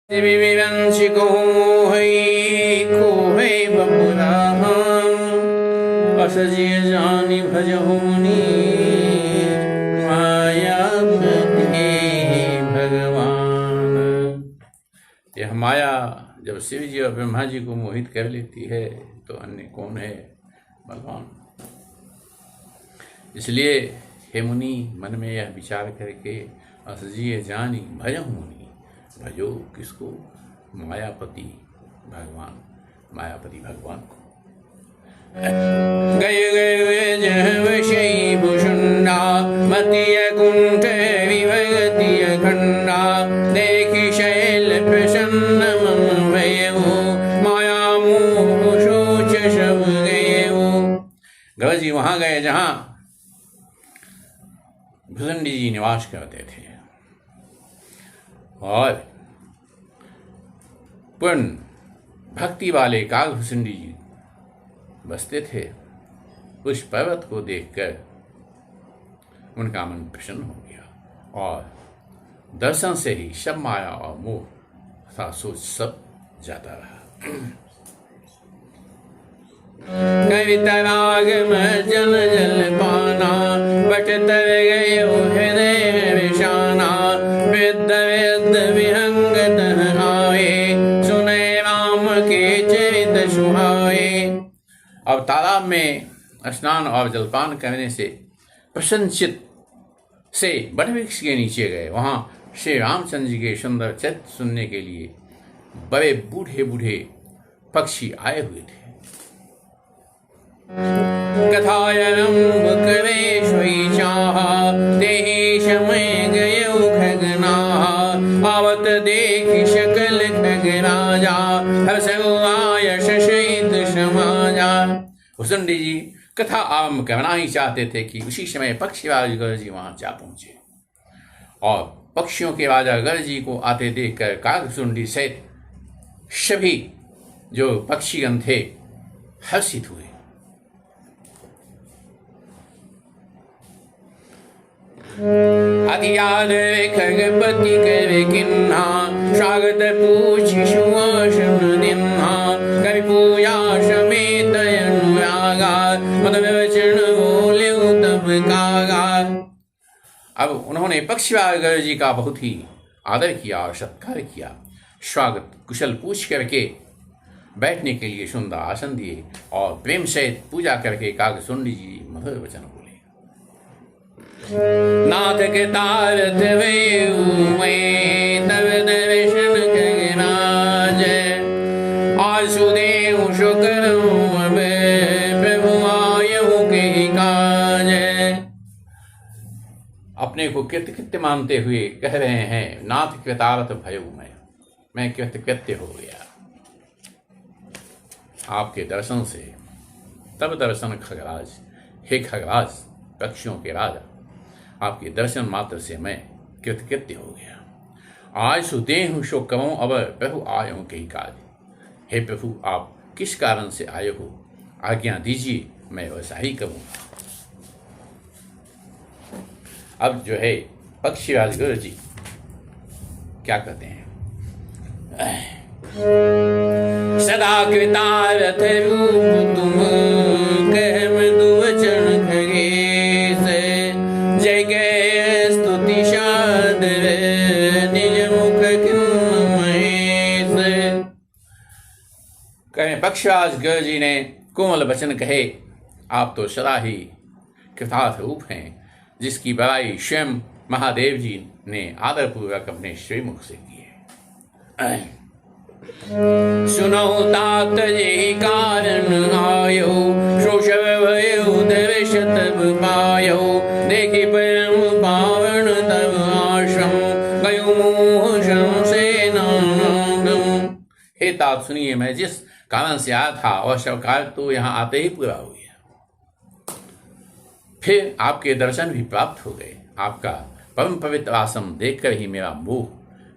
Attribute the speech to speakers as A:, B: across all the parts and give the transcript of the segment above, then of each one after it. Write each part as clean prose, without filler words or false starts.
A: विवंशिको है को है बपुराम असजिय जानी भजहुनी मायापति भगवान। यह माया जब शिव जी और ब्रह्मा जी को मोहित कर लेती है तो अन्य कौन है? भगवान। इसलिए हे मुनि, मन में यह विचार करके असजिय जानी भजहुनी, भजो किसको? मायापति भगवान, मायापति भगवान को। गय गय जह वशई भुषुंडा मतिय कुंठ विभगतिय खंडा देखि शैल प्रसन्न मम भयउ माया मोह शोच सब गयउ। गय जी वहां गए जहां भुसुंडी जी निवास करते थे और पूर्ण भक्ति वाले कागभूषुंडी जी बसते थे। उस पर्वत को देखकर उनका मन प्रसन्न हो गया और दर्शन से ही सब माया और मोह तथा सोच सब जाता रहा। कवितरागम जन जल पाना बट तर गए हृदय विषाना विद्ध विद्ध विहंगत आए सुने राम के चरित सुहाए। अब तालाब में स्नान और जलपान करने से प्रसन्नचित से बड़ वृक्ष के नीचे गए। वहां श्री रामचंद्र जी के सुंदर चरित्र सुनने के लिए बड़े बूढ़े बूढ़े पक्षी आए हुए थे। कथायरम्भ करे सोई चाहा तेहि समय गयो खगनाहा आवत देखि सकल खग राजा हर्षौ आयश सहित समाजा। भुसुंडी जी कथा आरंभ करना ही चाहते थे कि उसी समय पक्षीराज गरुड़ जी वहां जा पहुंचे और पक्षियों के राजा गरुड़ जी को आते देखकर कागभूषुंडी सहित सभी जो पक्षीगण थे हर्षित हुए। अतियाद खगपति कर किन्हा स्वागत पूछि सुआसन दिन्हा कवि पूजा समेत अनुरागा मद वचन बोले तब कागा। अब उन्होंने पक्षीराज गरुड़ जी का बहुत ही आदर किया और सत्कार किया। स्वागत कुशल पूछ करके बैठने के लिए सुंदर आसन दिए और प्रेम सहित पूजा करके कागभूषुंडी जी मधुर वचन बोले। नाथ के तारथ वे तब दर्शन खगराज आसुदेव शुक्र प्रभु आयु के काज। अपने को कृतकृत्य मानते हुए कह रहे हैं, नाथ कृतार्थ भयउ मैं कृतकृत्य हो गया आपके दर्शन से। तब दर्शन खगराज, हे खगराज पक्षियों के राजा, आपके दर्शन मात्र से मैं कृतकृत्य हो गया। आज सुदेहु शो कहूं अब प्रभु आयो कई काज। हे प्रभु, आप किस कारण से आए हो, आज्ञा दीजिए मैं वैसा ही करूँ। अब जो है पक्षीराज गरुड़ जी क्या कहते हैं? सदा कृतारथ रूप तुम कह मृदु वचन खगेश जय गए स्तुति सादर निज मुख किन्न महेश। कहें पक्षीराज गरुड़ जी ने कोमल वचन कहे, आप तो सदा ही कृतार्थ रूप हैं, जिसकी बड़ाई स्वयं महादेव जी ने आदरपूर्वक अपने श्रीमुख से की है। सुनो तात जे कारण आयो शोषव भयो दर्श तब पायो देखि परम पावन तब आश्रम गयो मोह संशय नाम। हे तात सुनिए, मैं जिस कारण से आया था वह सब कार्य तो यहाँ आते ही पूरा हो गया। फिर आपके दर्शन भी प्राप्त हो गए। आपका परम पवित्र आश्रम देखकर ही मेरा मोह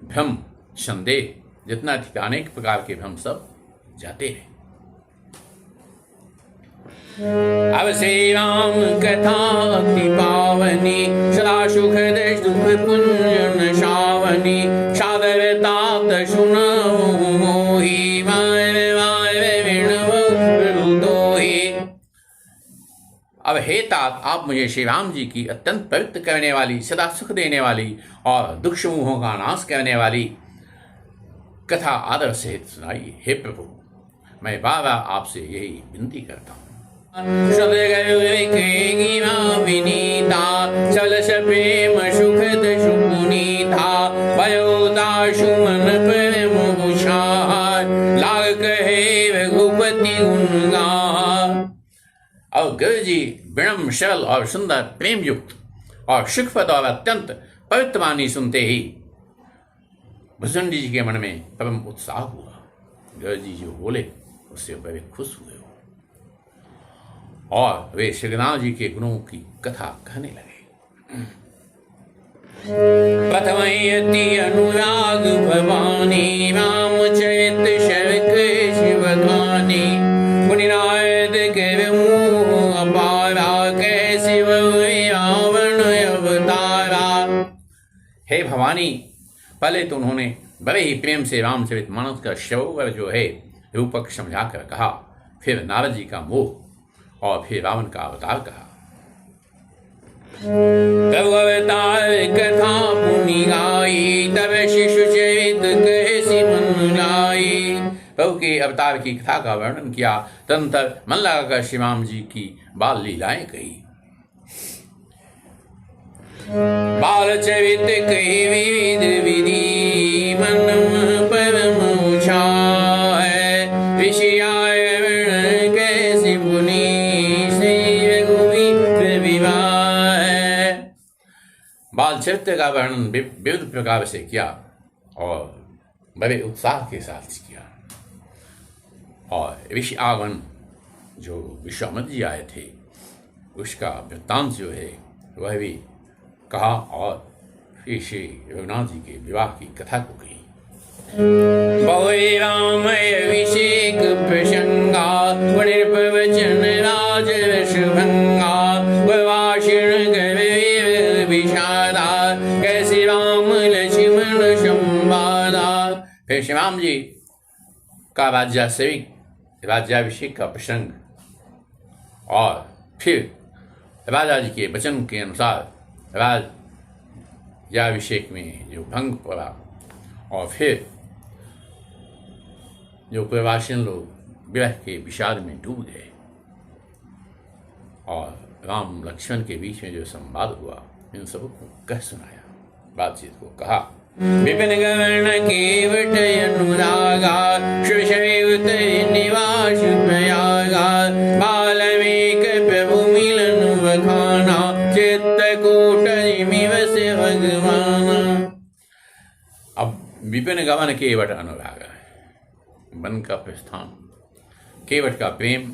A: भ्रम संदेह जितना थी अनेक प्रकार के भ्रम सब जाते हैं। अब श्री राम कथा अति पावनी सदा सुख दुख पुंजन सावनी सादर तात सुनहु मोहि माय माय विणव प्रभु दोहि। अब हे तात, आप मुझे श्री राम जी की अत्यंत पवित्र करने वाली, सदा सुख देने वाली और दुख समूहों का नाश करने वाली कथा आदर सहित सुनाइए। हे प्रभु, मैं बार बार आपसे यही विनती करता हूँ। विनीता चल प्रेम सुखद सुपुनीता वयोदाशु मन प्रेम भूषार लाग कहे रघुपति गुणगान। और गुरु जी विनम्र, सरल और सुंदर, प्रेम युक्त और सुखपद और अत्यंत पवित्र वाणी सुनते ही भुजंडी जी के मन में परम उत्साह हुआ। गुरु जी जो बोले उससे बड़े खुश हुए और वे श्रीनाथ जी के गुणों की कथा कहने लगे। प्रथमयति अनुराग भवानी रामचरित शरक शिवगानी मुनिनायद के मुँह अपारा कैसे रावण अवतारा। हे भवानी, पहले तो उन्होंने बड़े ही प्रेम से रामचरित मानस का सरोवर जो है रूपक समझाकर कहा, फिर नारद जी का मोह और फिर रावण का अवतार कहा। तब अवतार कथा पुनि गाई तब शिशु चरित कैसी मन लाई। प्रभु के अवतार की कथा का वर्णन किया, तदंतर मन लगाकर श्री राम जी की बाल लीलाएं कही। बाल चरित कही विविध विधि मन परम उछाए ऋषि आए कैसे मुनि बाल चरित्र का वर्णन विविध प्रकार से किया और बड़े उत्साह के साथ किया। और ऋषि आगमन जो विश्वामित्र जी आए थे उसका वृत्तांत जो है वह भी कहा और फिर श्री रघुनाथ जी के विवाह की कथा को कही। बहु राम अभिषेक प्रसंगा प्रवचन राज रसभंगा प्रवासिण विषादा कैसे राम लक्ष्मण संवादा। फिर श्री राम जी का राज्याभिषेक का प्रसंग और फिर राजा जी के वचन के अनुसार राज्याभिषेक में जो भंग पड़ा और फिर जो प्रवासिन लोग विरह के विषाद में डूब गए और राम लक्ष्मण के बीच में जो संवाद हुआ इन सबको कह सुनाया, बातचीत को कहा। विपिन गण केवट अनुरागा शिवशैवत निवास प्रयागा बाल्मीक प्रभु मिलन बखाना चित्तकूट निवस भगवान। अब विपिन गमन केवट अनुरागा, वन का प्रस्थान, केवट का प्रेम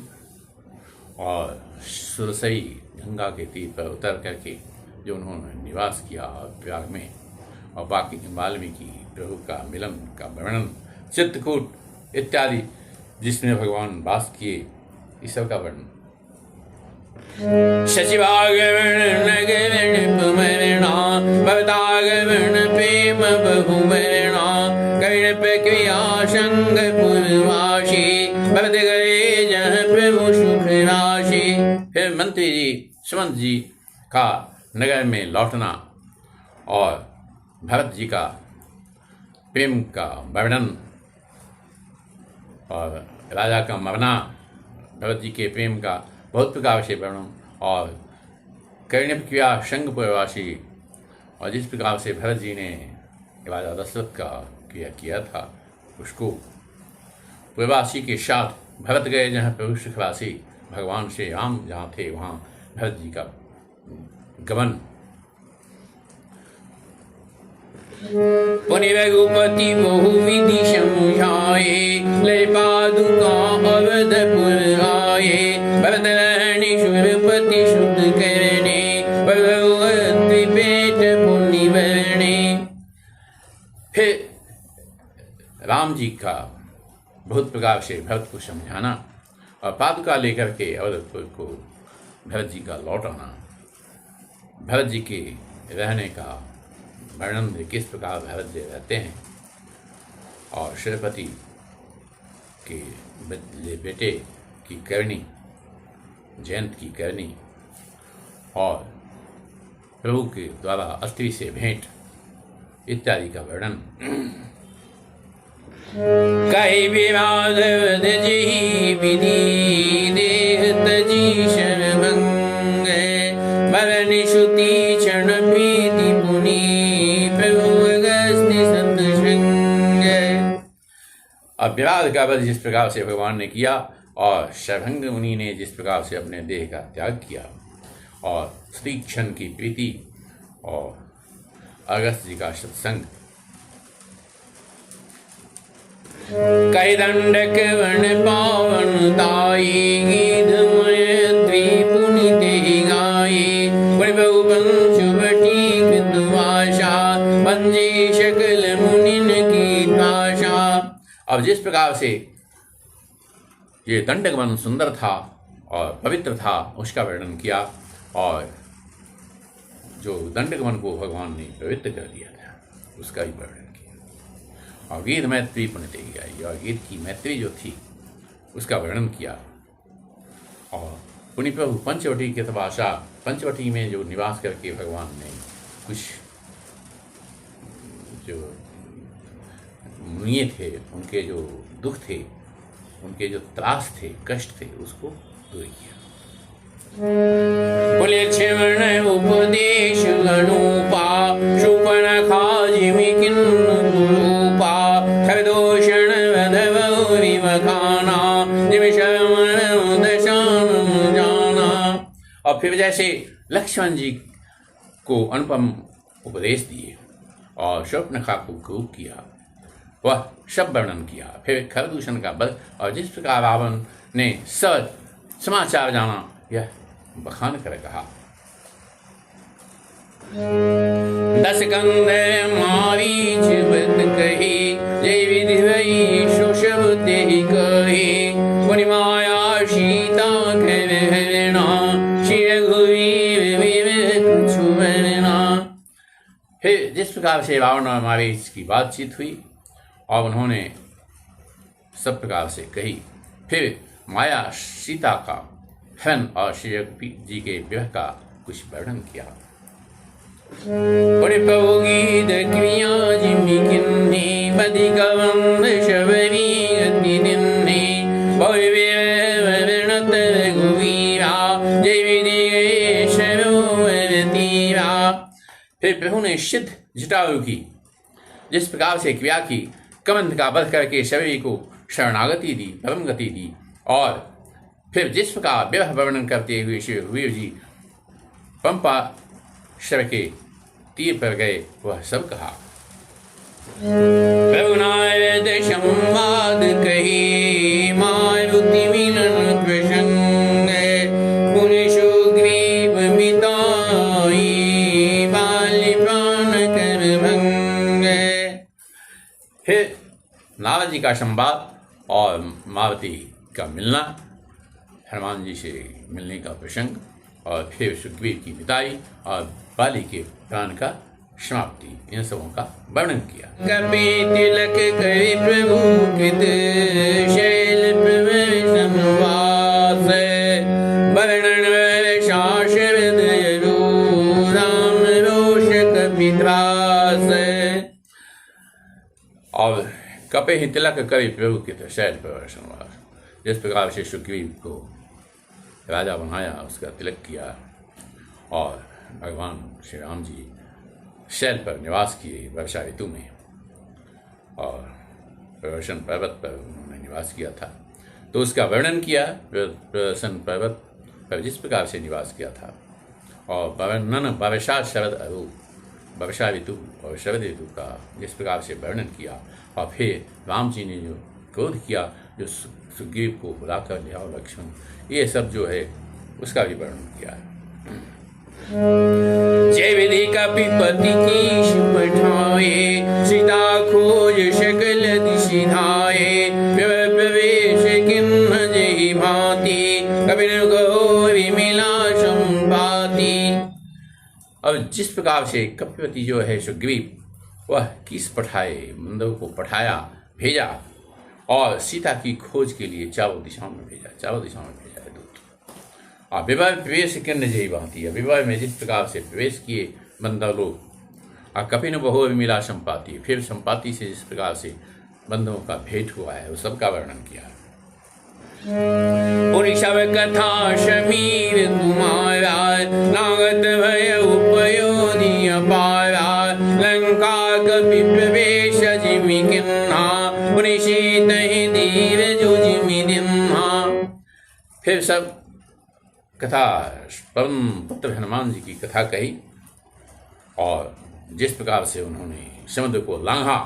A: और सुरसई गंगा के तीर पर उतर करके जो उन्होंने निवास किया प्रयाग में, और बाकी वाल्मीकि प्रभु का मिलन का वर्णन, चित्रकूट इत्यादि जिसमें भगवान वास किए, इस सब का वर्णन। शशिभागवर्ण नगवर्ण पुमरणा भवतागवर्ण प्रेम बहुवरणा कर्ण प्रक्रिया संग पूर्वाशी भवत गए जह प्रभु सुख राशि। फिर मंत्री जी सुमंत जी का नगर में लौटना और भरत जी का प्रेम का वर्णन और राजा का मरना, भरत जी के प्रेम का बहुत प्रकार से वर्णन और कर्णप्रक्रिया शंखपुरवासी, और जिस प्रकार से भरत जी ने राजा दशरथ का क्रिया किया था उसको पुरवासी के साथ भरत गए जहाँ प्रभु सुखवासी, भगवान श्री राम जहाँ थे वहाँ भरत जी का गमन। पुनि रघुपति बहु विधि समझाए ले पादुका अवधपुर आए भरत रहनी सुरपति शुद्ध करने भगवती पेट पुण्य भरने। फिर राम जी का बहुत प्रकार से भरत को समझाना और पादुका लेकर के अवधपुर को भरत जी का लौट आना, भरत जी के रहने का वर्णन किस प्रकार भरत जी रहते हैं और श्रीपति के बेटे की करनी, जयंत की करनी और प्रभु के द्वारा अस्त्री से भेंट इत्यादि का वर्णन। कई विवाद जी विधि देह तजी शरभंग, मरण श्रुति क्षण प्रीति पुनि प्रभु अगस्त्य सतसंग। अब विवाद का वध जिस प्रकार से भगवान ने किया और शरभंग मुनि ने जिस प्रकार से अपने देह का त्याग किया और श्री क्षण की प्रीति और अगस्त जी का सत्संग। कई दंडक वन पावन ताई, गीधमय त्रिपुनि ते गाई, प्रभु पंचवटी कृतवाशा, पंजे शकल मुनिन की भाषा। अब जिस प्रकार से ये दंडक वन सुंदर था और पवित्र था उसका वर्णन किया, और जो दंडक वन को भगवान ने पवित्र कर दिया था उसका भी वर्णन किया। और गीत मैत्री पुण्य गाई, और गीत की मैत्री जो थी उसका वर्णन किया। और पुण्य प्रभु पंचवटी के तपस्या, पंचवटी में जो निवास करके भगवान ने कुछ जो मुनिये थे उनके जो दुख थे, उनके जो त्रास थे, कष्ट थे, उसको दूर किया। बोले क्षमण उपदेश गणूपा, शूपणखा जिमिकिन गुरूपा, खरदोषण वधवौरि वखाना, निमिषमण दशान जाना। और फिर जैसे लक्ष्मण जी को अनुपम उपदेश दिए और शूर्पणखा को क्रूप किया, वह सब वर्णन किया। फिर खरदूषण का वध और जिस प्रकार रावण ने सब समाचार जाना, यह बखान कर कहा। दस कंध मारीच बत कही, जय विधि भई शोषब तेहि कही, पुनि माया सीता घर हरना, शिर घुरी विवेक छुवरना। फिर जिस प्रकार से रावण और मारीच की बातचीत हुई और उन्होंने सब प्रकार से कही, फिर माया सीता का हरण और श्री जी के विवाह का कुछ वर्णन किया। बड़े गीत क्रिया जिमि किन्नी, बदि गवंद शबरी गति दिन्नी, वर्णत रघुवीरा, जय विधि शरोवरतीरा। फिर प्रभु ने सिद्ध जटायु की जिस प्रकार से क्रिया की, कबंध का वध करके शबरी को शरणागति दी, परम गति दी, और फिर जिस प्रकार विवाह वर्णन करते हुए श्री रघुवीर जी पंपा शर के तीर पर गए, वह सब कहा। रघुनाथ संवाद कही, मारुति मिलन प्रसंग, पुनि सुग्रीव मिताई, बाली प्राण कर भंग। फिर नारद जी का संवाद और मारुति का मिलना, हनुमान जी से मिलने का प्रसंग, और फिर सुग्रीव की विदाई और बाली के प्राण का समाप्ति, इन सबों का वर्णन किया। कपि तिलक करि प्रभु कृत, शैल संवास, वर्णन शाशरद राम रोष कपित्रास। और कपि ही तिलक करि प्रभु कृत, शैल संवास, जिस प्रकार से सुग्रीव को राजा बनाया, उसका तिलक किया, और भगवान श्री राम जी शैल पर निवास किए वर्षा ऋतु में, और प्रदर्शन पर्वत पर उन्होंने निवास किया था, तो उसका वर्णन किया। प्रदर्शन पर्वत पर जिस प्रकार से निवास किया था, और वर्णन वर्षा शरद अरु, वर्षा ऋतु और शरद ऋतु का जिस प्रकार से वर्णन किया, और फिर राम जी ने जो क्रोध किया, जो सुग्रीव को बुलाकर ले आओ लक्ष्मण, ये सब जो है उसका भी वर्णन किया है। जय विधि कपिपति कीश पठाए, सीता खोज सकल दिशि धाये, प्रवेश किन्न जय भांति, कपिन गौरी मिला संपाति। अब जिस प्रकार से कपिपति जो है सुग्रीव, वह किस पठाए, मंदव को पठाया भेजा और सीता की खोज के लिए चारों दिशाओं में भेजा है दूत। और विवाह प्रवेश किन्न जही भांति है, विवाह में जिस प्रकार से प्रवेश किए बंधु लोग और कपिन बहु मिला संपाति, फिर संपाति से जिस प्रकार से बंधुओं का भेंट हुआ है, उस सबका वर्णन किया। शव कथा शमीर कुमारा, नागत भय उपयोगी अपारा, लंका कपि प्रवेश जिमि किन्हा, पुनिशीत ही धीर जो जिमि दिन्हा। फिर सब कथा परम पुत्र हनुमान जी की कथा कही और जिस प्रकार से उन्होंने समुद्र को लांघा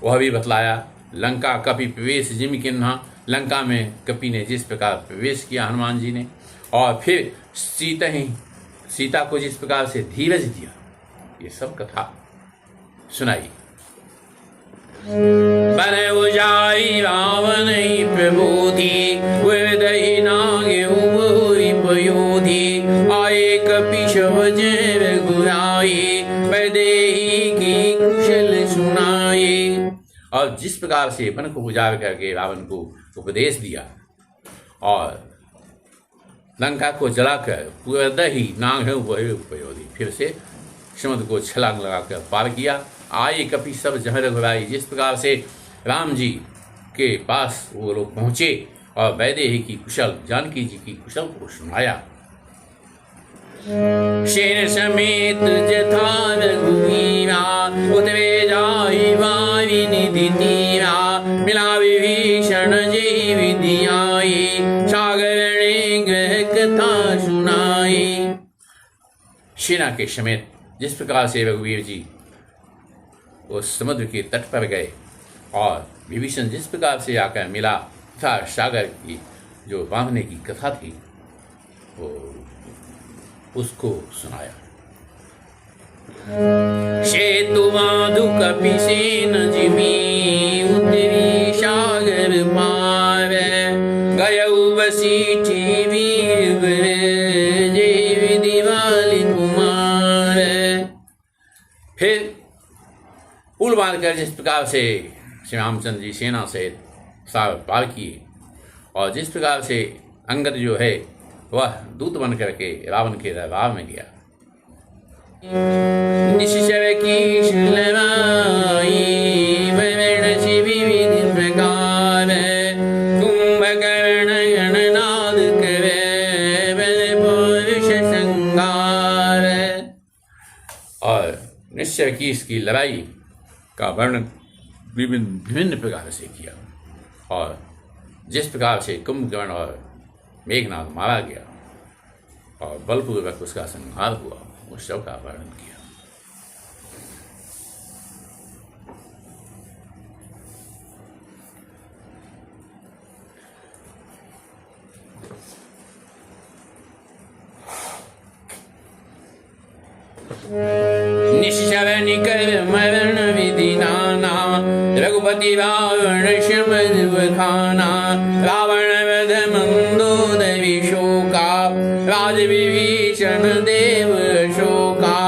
A: वह भी बतलाया। लंका कपि प्रवेश जिमि किन्हा, लंका में कपि ने जिस प्रकार प्रवेश किया हनुमान जी ने, और फिर सीता को जिस प्रकार से धीरज दिया, ये सब कथा सुनाई। बन उजाई रावण प्रबोधि, हृदय नागे उपरि पयोधि, आए कपि शव जय रघुराई, वैदेही की कुशल सुनाई। और जिस प्रकार से वन को उजाड़ करके रावण को उपदेश दिया और लंका को जलाकर पूरा ही नाग उपयोगी, फिर से समुद्र को छलांग लगाकर पार किया। आए कपि सब जह रघुराई, जिस प्रकार से राम जी के पास वो लोग पहुँचे और वैदेही की कुशल, जानकी जी की कुशल को सुनाया। शेर समेत जथा रघुवीरा, उतरे जाई वारी निधि तीरा, मिला विभीषण जय विधियाई, सागर ने ग्रह कथा सुनाई। सेना के समेत जिस प्रकार से रघुवीर जी उस समुद्र के तट पर गए और विभीषण जिस प्रकार से आकर मिला तथा सागर की जो बांधने की कथा थी वो उसको सुनाया। सेतु बांधु कपि सेन जिमि, उतरी सागर पार, गयउ वसिष्ठ वीर जय विधि वाली कुमार। फिर पुल बांधकर जिस प्रकार से श्री रामचंद्र जी सेना से सागर पार किए और जिस प्रकार से अंगद जो है वह दूत बन करके रावण के दरबार में गया। निश्चय की शलराई, वर्ण से विविध प्रकार, कुंभकर्ण गणनाद करे, बल पौरुष संगार। और निश्चय की इसकी लड़ाई का वर्णन विभिन्न प्रकार से किया और जिस प्रकार से कुंभकर्ण और मेघनाद मारा गया और बलपूर्वक उसका संहार हुआ, उस सब का वर्णन किया। निश्चर निकर मरण विधि नाना, रघुपति रावण शमद बखाना, रावण वध मंदोदरी शोका, राज विभीषण देव शोका।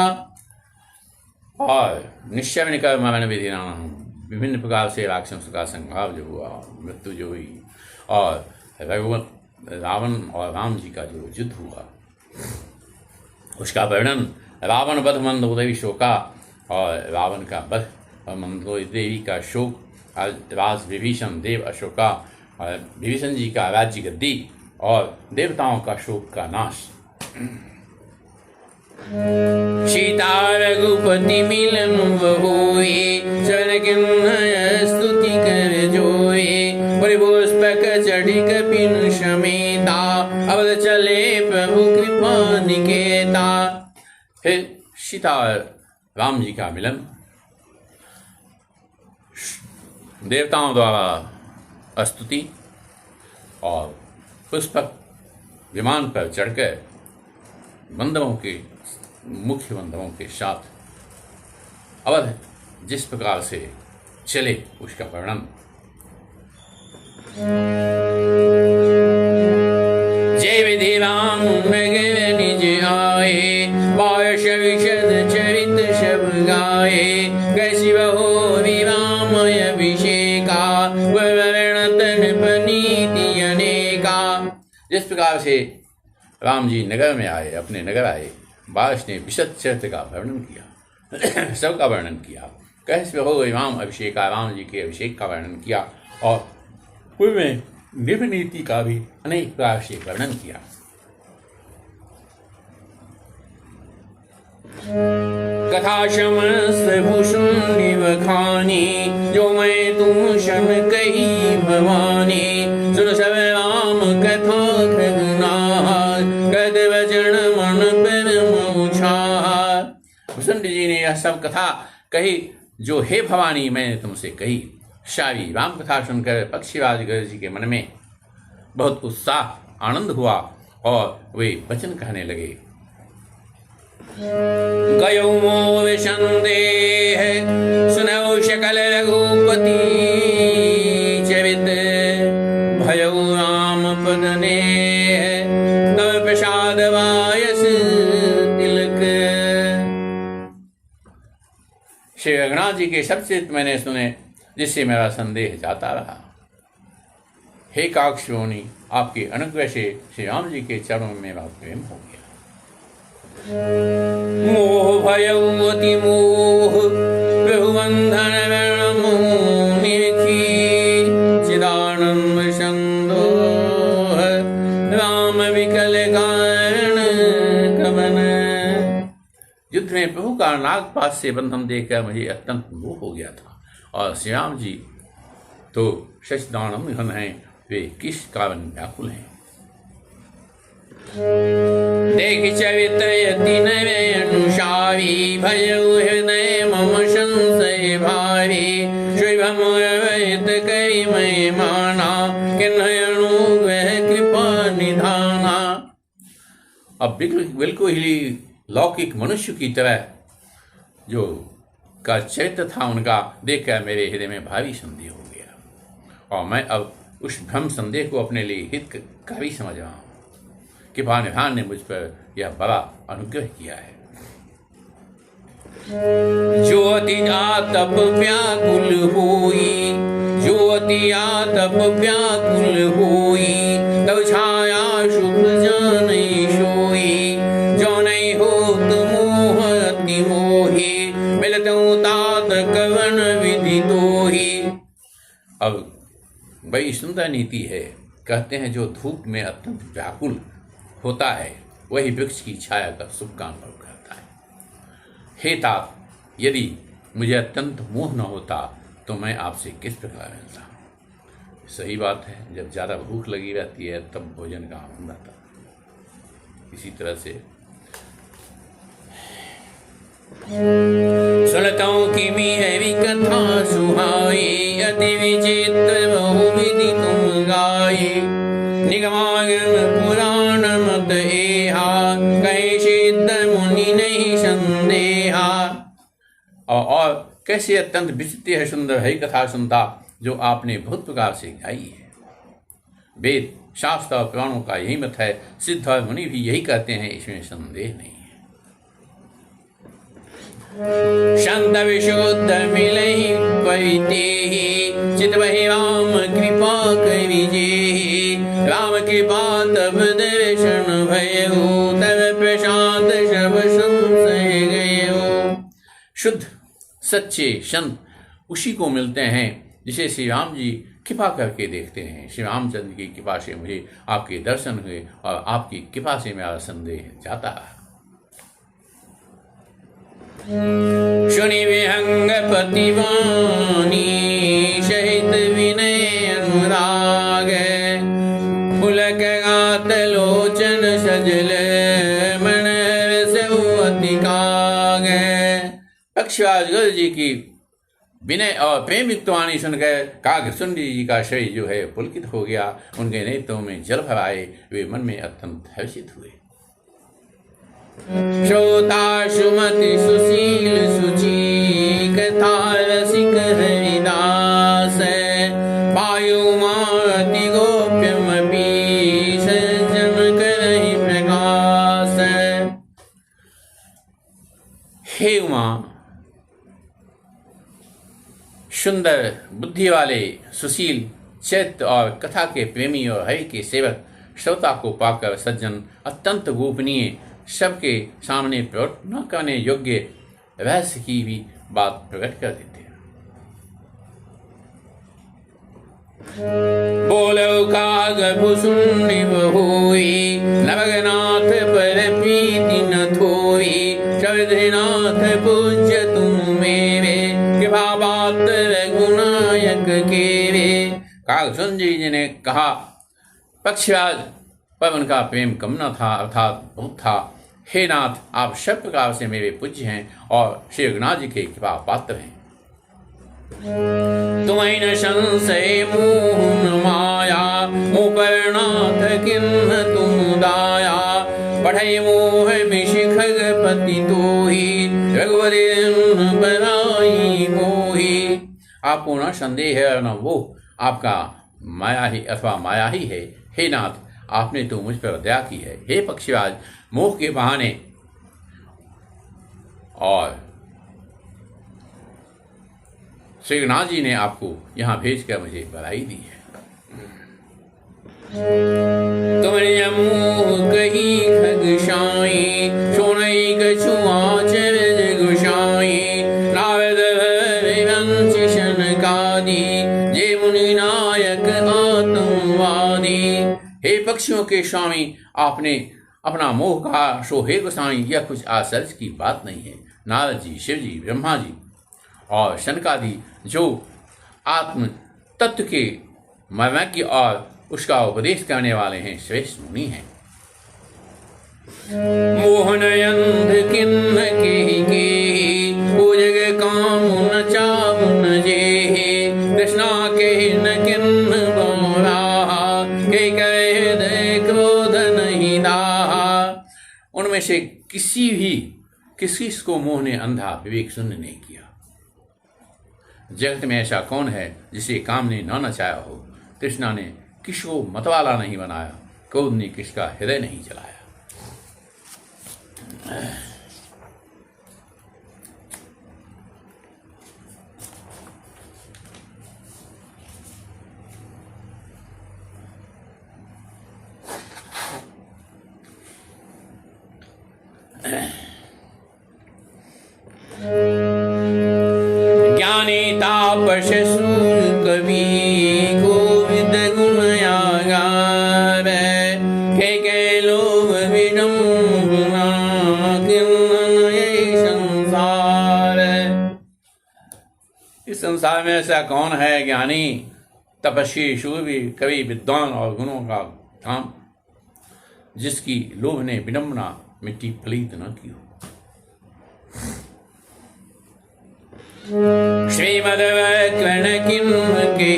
A: और निश्चय निकर मरण विधि नाना, विभिन्न प्रकार से राक्षसों का संहार जो हुआ, मृत्यु जो हुई, और रावण और राम जी का जो युद्ध हुआ उसका वर्णन। रावण वध मंदोदरी शोका, और रावण का वध और मंदोदरी का शोक, राज विभीषण देव अशोका, और विभीषण जी का राज्य गद्दी और देवताओं का शोक का नाश। सीता रघुपति मिलन होए, चरण किन्नय स्तुति कर जोए, परिपुष्पक चढ़ी कपिन समेता, अब चले प्रभु कृपा निकेता। फिर सीता और राम जी का मिलन, देवताओं द्वारा स्तुति और पुष्पक विमान पर चढ़कर बंधुओं के मुख्य बंधुओं के साथ अवध जिस प्रकार से चले उसका वर्णन। जय विधि राम नगर निज आए, बायश विशद चरित शब गाए, कैसी बहो विराम अभिषेका वर्णत नृपनीति अनेका। जिस प्रकार से राम जी नगर में आए, अपने नगर आए, बारिश ने विशद चरित्र का वर्णन किया, सबका वर्णन किया। कैसे हो इमाम अभिषेका, राम जी के अभिषेक का वर्णन किया और पूर्व में नृप नीति का भी अनेक प्रकार से वर्णन किया। कथा भूषण बखानी, जो मैं तुम शम कही भवानी। सुन सब राम कथा खगनार, कद वचन मन पर मोछार। भूषण जी ने यह सब कथा कही जो हे भवानी मैंने तुमसे कही। शाही राम कथा सुनकर पक्षीराज गरुड़ जी के मन में बहुत उत्साह आनंद हुआ और वे वचन कहने लगे। गयो मोह संदेह, सुनौ सकल रघुपति चरित। भयो राम पद नेह, तव प्रसाद वायस तिलक। श्री रघुनाथ जी के सब चरित मैंने सुने, जिससे मेरा संदेह जाता रहा। हे काक्षोणी, आपके अनुग्रह से श्री राम जी के चरणों में मेरा प्रेम हो गया। मोह भयउ अति मोह, बहुबंधन मोह निरखी। चिदानंद संदोह, राम विकल कारण कवन। युद्ध में प्रभु का नागपाश से बंधन देखकर मुझे अत्यंत मोह हो गया था। और श्री राम जी तो सच्चिदानंद घन हैं, वे किस कारण व्याकुल हैं। देख चरित्र यति नय अनुसारी, भयउ हृदय मम संशय भारी। शुभम अवैत कई मैं माना, किन्हय अनुग्रह कृपा निधाना। अब बिल्कुल ही लौकिक मनुष्य की तरह जो का चरित्र था उनका देखकर मेरे हृदय में भारी संदेह हो गया और मैं अब उस भ्रम संदेह को अपने लिए हित का भी समझ रहा हूँ। कृपा निधान ने मुझ पर यह बड़ा अनुग्रह किया है। ज्योति आतप व्याकुल होई, ज्योति आतप व्याकुल होई। तब छाया शुभ जानै सोई, जो नहीं होत मोह अति मोही। मिलतु तात कवन विधि तोही। अब बड़ी सुंदर नीति है। कहते हैं जो धूप में अत्यंत व्याकुल होता है वही वृक्ष की छाया का सुख का अनुभव करता है। हे तात, यदि मुझे अत्यंत मोह न होता तो मैं आपसे किस प्रकार मिलता। सही बात है, जब ज़्यादा भूख लगी रहती है तब भोजन का आनंद आता है। इसी तरह से सुनताऊं कि मेरी कथा सुहाई, अति विचित्र बहुविधि तुम गाई। निगमागम पुराण मत एहा, कहीं सिद्ध मुनि नहीं संदेहा। और कैसे अत्यंत विचित्र है सुंदर है कथा सुनता जो आपने बहुत प्रकार से गाई है। वेद शास्त्र और पुराणों का यही मत है, सिद्ध और मुनि भी यही कहते हैं, इसमें संदेह नहीं है। शांत विशुद्ध मिलहि परितेहि, चित वहि राम कृपा करिजेहि। राम कृपा तब दर्शन भयउ, तब प्रसाद सब संशय गयो। शुद्ध सच्चे संत उसी को मिलते हैं जिसे श्री राम जी कृपा करके देखते हैं। श्री रामचंद्र की कृपा से मुझे आपके दर्शन हुए और आपकी कृपा से मेरा संदेह जाता है। सुनि विहंग पतिवानी, सहित विनय अनुराग। पुलक गात लोचन सजल, मन रसउ अति काग। पक्षीराज गरुड़ जी की विनय और प्रेम युक्त वाणी सुनकर कागसुंडी जी का शरीर जो है पुलकित हो गया। उनके नेत्रों में जल भर आए, वे मन में अत्यंत हर्षित हुए। श्रोता सुमति सुशील सुची, कथा रसिक हरिदास। वायु माति गोप्यम पीस, जन करहि प्रकाश। हे उमा, सुंदर बुद्ध बुद्धि वाले सुशील चैत्य और कथा के प्रेमी और हरि के सेवक श्रोता को पाकर सज्जन अत्यंत गोपनीय सबके सामने प्रकट न करने योग्य रहस्य की भी बात प्रकट कर देते हैं। बोलो काग भुसुंडी बहुई नवगनाथ पर प्रीति न थोई चौधरीनाथ पूज्य तुम मेरे कृपा पात्र गुनायक केरे। कागभूषण जी ने कहा, पक्षीराज पर उनका प्रेम कम न था, अर्थात बहुत था। हे नाथ, आप सब प्रकार से मेरे पूज्य हैं और श्री रघुनाथ जी के कृपा पात्र हैं। तुम्हें न संशय मोह न माया, मुँह पर नाथ किन्ह तुम दाया। पढ़ई मोह विशिख पति तोही, रघुवरे बनाई मोही। आपको न संदेह है न वो आपका माया ही अथवा माया ही है। हे नाथ, आपने तो मुझ पर दया की है। हे पक्षीराज, मोह के बहाने और श्री रघुनाथ जी ने आपको यहाँ भेजकर मुझे बधाई दी है। तुमने मोह कही खगशाई, सोनई कछुआ चरज गुशाई। नारद वंश शनकादि, जे मुनि नायक आत्मवादी। हे पक्षियों के स्वामी, आपने अपना मोह कहा, सो हे गोसाई यह कुछ आश्चर्य की बात नहीं है। नारद जी, शिव जी, ब्रह्मा जी और शनकादि जो आत्म तत्व के मर्मज्ञ और उसका उपदेश करने वाले हैं, श्रेष्ठ मुनि हैं। मोहन अंध किन्न के पूजग काम न चाव न जे, कृष्णा के न किन्न बोला, के कहे दे क्रोध नहीं दाहा। उनमें से किसी को मोह ने अंधा विवेक शून्य नहीं किया। जगत में ऐसा कौन है जिसे काम ने न नचाया हो। कृष्णा ने किसको मतवाला नहीं बनाया, क्रोध ने किसका हृदय नहीं जलाया। ज्ञानी तापस सूर कवि, गोविंद गुण गावे, के लोभ विडम्बना, संसार। इस संसार में ऐसा कौन है ज्ञानी, तपस्वी, शूरवीर, कवि, विद्वान और गुणों का धाम, जिसकी लोभ ने विडम्बना मिट्टी पलीत न की हो। श्रीमद्वैकर्ण किन्ह के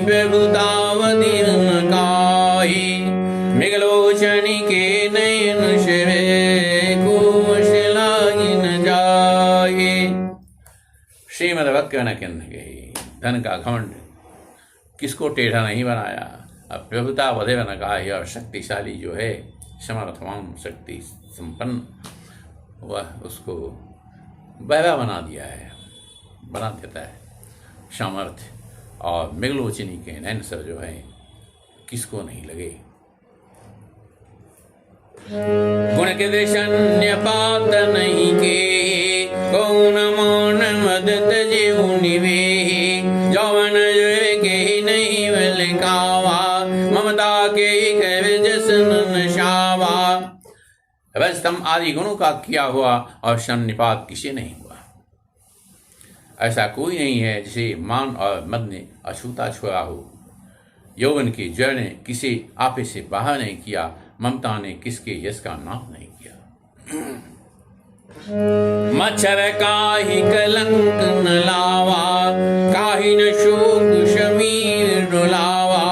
A: प्रभुतावधि न काहि, मृगलोचनी के नयन शिवे को शिलागी न जाहि। श्रीमद्वैकर्ण किन्ह के धन का घमंड किसको टेढ़ा नहीं बनाया। अब प्रभुता वधे न काहि, और शक्तिशाली जो है, समर्थवान शक्ति संपन्न, वह उसको बहरा बना दिया है, बना देता है। सामर्थ्य और मृगलोचनी के नैन सर जो है किसको नहीं लगे। गुण के दर्शन पात नहीं के, कौन मान मद तजेउ निवे, जौवन के नहीं बलकावा, ममता के कर जसन नशावा। रजतम आदि गुणों का किया हुआ और सन्निपात किसे नहीं हुआ। ऐसा कोई नहीं है जिसे मान और मद ने अछूता छोड़ा हो। यौवन के जड़ ने किसे आपे से बाहर नहीं किया, ममता ने किसके यश का नाश नहीं किया। मच्छर काहि कलंक न लावा, काहि न शोक शमीर डुलावा,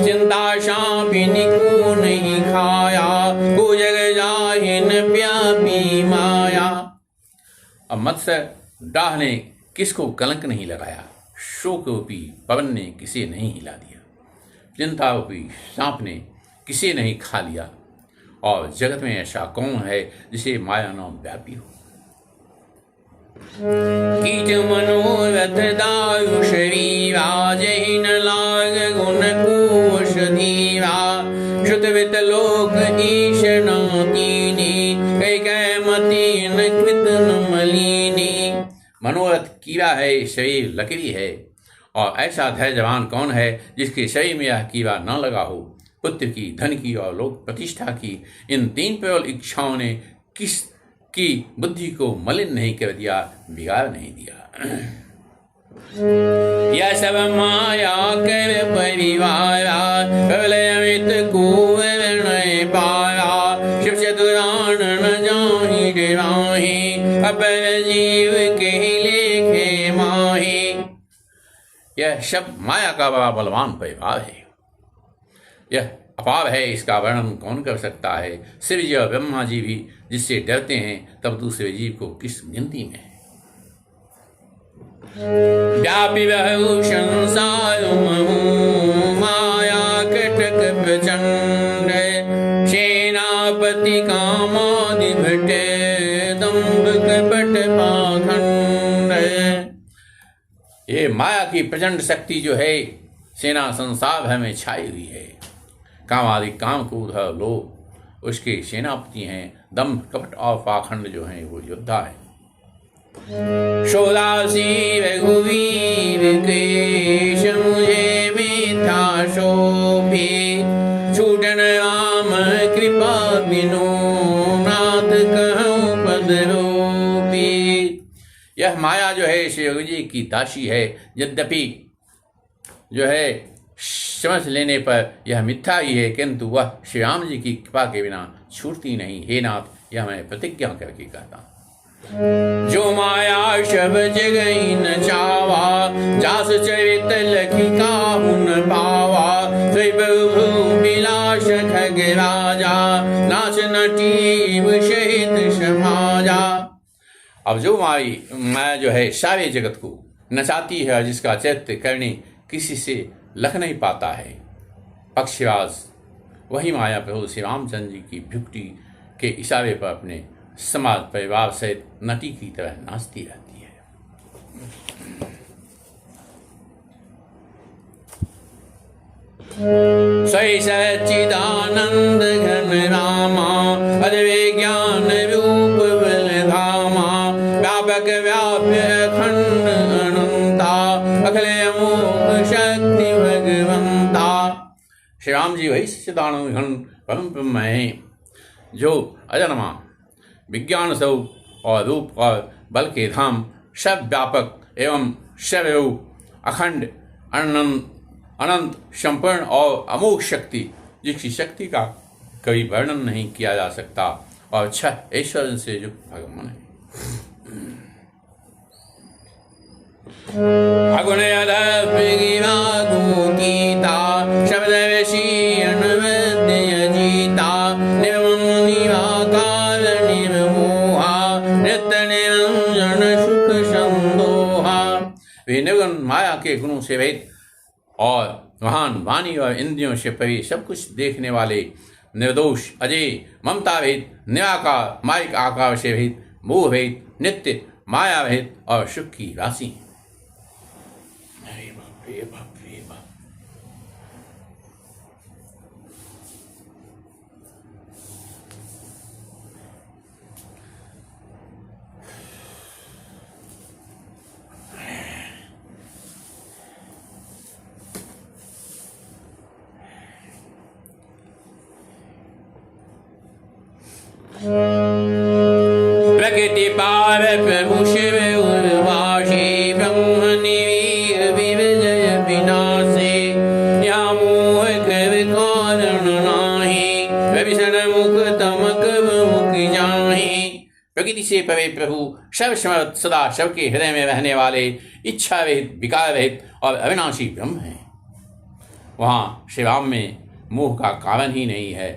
A: चिंता शापिनी को नहीं खाया, को जग जाहि न व्यापी माया। अब मत्स्य डाह ने किसको कलंक नहीं लगाया, शोक रूपी पवन ने किसे नहीं हिला दिया, चिंता रूपी सांप ने किसे नहीं खा लिया, और जगत में ऐसा कौन है जिसे माया नाम व्यापी हो। कीच मनोरथ दायु शरीरा, जय न लाग गुण कुश धीरा। श्रुतवित लोक ईश नातीनी, कई कह मती न कृत न मलिनी। मनोरथ कीड़ा है, शरीर लकड़ी है, और ऐसा धैर्यवान कौन है जिसके शरीर में यह कीड़ा न लगा हो। पुत्र की, धन की और लोक प्रतिष्ठा की इन तीन प्रबल इच्छाओं ने किस की बुद्धि को मलिन नहीं कर दिया, बिगाड़ नहीं दिया। यह सब माया कर परिवारा, प्रलय अमित कुंवर नहीं पाया। शिव चतुरान न जाहि डराहि, अपर जीव के लेखे माहि। यह शब्द माया का बड़ा बलवान परिवार है, यह अपार है, इसका वर्णन कौन कर सकता है। शिव जी और ब्रह्मा जी भी जिससे डरते हैं, तब दूसरे जीव को किस गिनती में है। व्यापी बहु संसार महु, माया कटक प्रचंड। सेनापति कामादि भटे, दंभ कपट पाखंड। ये माया की प्रचंड शक्ति जो है, सेना संसार भर में छाई हुई है। कामादि काम क्रोध लोभ उसके सेनापति हैं। दंभ कपट और पाखंड जो हैं वो योद्धा है। शोदासी रघुवीर केश, मुझे मिथ्या शोभे। छूटन राम कृपा बिनु, नाथ कहूँ पद रोपी। यह माया जो है श्री रघु जी की दासी है। यद्यपि जो है समझ लेने पर यह मिथ्या ही है, किंतु वह श्री राम जी की कृपा के बिना छूटती नहीं। हे नाथ, यह मैं प्रतिज्ञा करके कहता हूँ। जो माया शब जगई न चावा, जास चरित लखी काहुन पावा। त्रिभुवन विलास खग राजा, नाच नटीव सहित समाजा। अब जो माया जो है सारे जगत को नचाती है, जिसका चरित्र करने किसी से लख नहीं पाता है, पक्षीराज, वही माया प्रभु श्री रामचंद्र जी की भुक्ति के इशारे पर अपने समाज परिवार सहित नटी की तरह नाचती रहती है। सही सच्चिदानंद घन रामा, अद्वै ज्ञान रूप बलधामा। व्यापक व्याप्य अखंड अनंता, अखिल अमोघ शक्ति भगवंता। श्री राम जी वही सच्चिदानंद घन परम ब्रह्म है, जो अजन्मा, विज्ञान स्वरूप और रूप और बल के धाम, सब व्यापक एवं सर्वरूप, अखंड, अनंत, संपूर्ण और अमोघ शक्ति, जिसकी शक्ति का कभी वर्णन नहीं किया जा सकता, और छह ऐश्वर्य से युक्त भगवान है। शब्द विषी अनवद्य जीता, निर्मम निराकार निर्मोहा, नित्य निरंजन सुख संदोहा। वे निर्गुण माया के गुणों से रहित और महान वाणी और इंद्रियों से परे सब कुछ देखने वाले, निर्दोष, अजय, ममता रहित, निराकार, माइक आकार से रहित, मोह रहित, नित्य, माया रहित और सुख की राशि। अरे बाप रे बाप रे बाप। प्रकृति पार प्रभु शिव उर्वाशी, ब्रह्म निवीर विजय विनाशी। या मोह कर कारण नाही, विभीषण मुख तमक मुख जाहि। प्रकृति से परे प्रभु सर्वसमर्थ, सदा सबके हृदय में रहने वाले, इच्छा रहित, विकार रहित और अविनाशी ब्रह्म है। वहाँ श्री राम में मोह का कारण ही नहीं है।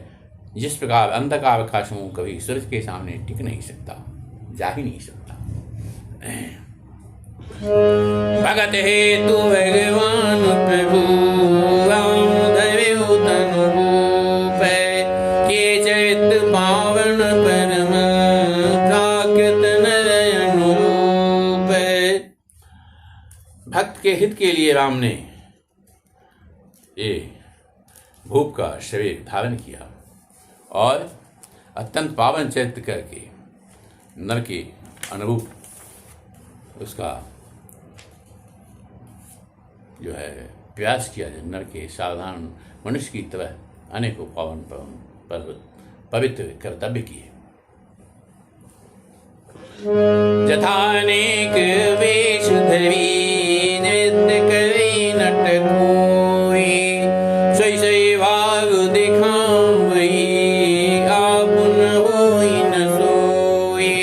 A: जिस प्रकार अंधकार का समूह कभी सूरज के सामने टिक नहीं सकता, जा ही नहीं सकता। भगत हेतु भगवान प्रभु, राम धरे तनु रूप। के चरित पावन परम, प्राकृत नर अनुरूप। हित के लिए राम ने ये भूप का शरीर धारण किया और अत्यंत पावन चरित्र करके नर के अनुरूप उसका जो है प्रयास किया जाए, नर के साधारण मनुष्य की तरह अनेकों पावन पवित्र कर्तव्य किए। जथानेक वेश धरी नृत्य करी नट कोई, सही सही भाग दिखावई आपुन होई न सोई।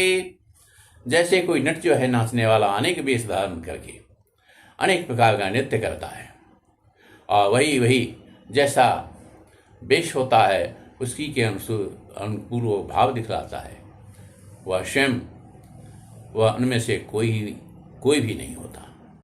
A: जैसे कोई नट जो है नाचने वाला अनेक वेश धारण करके अनेक प्रकार का नृत्य करता है और वही जैसा वेश होता है उसकी के अनुकूल वो भाव दिखलाता है, वह स्वयं वह उनमें से कोई भी नहीं होता।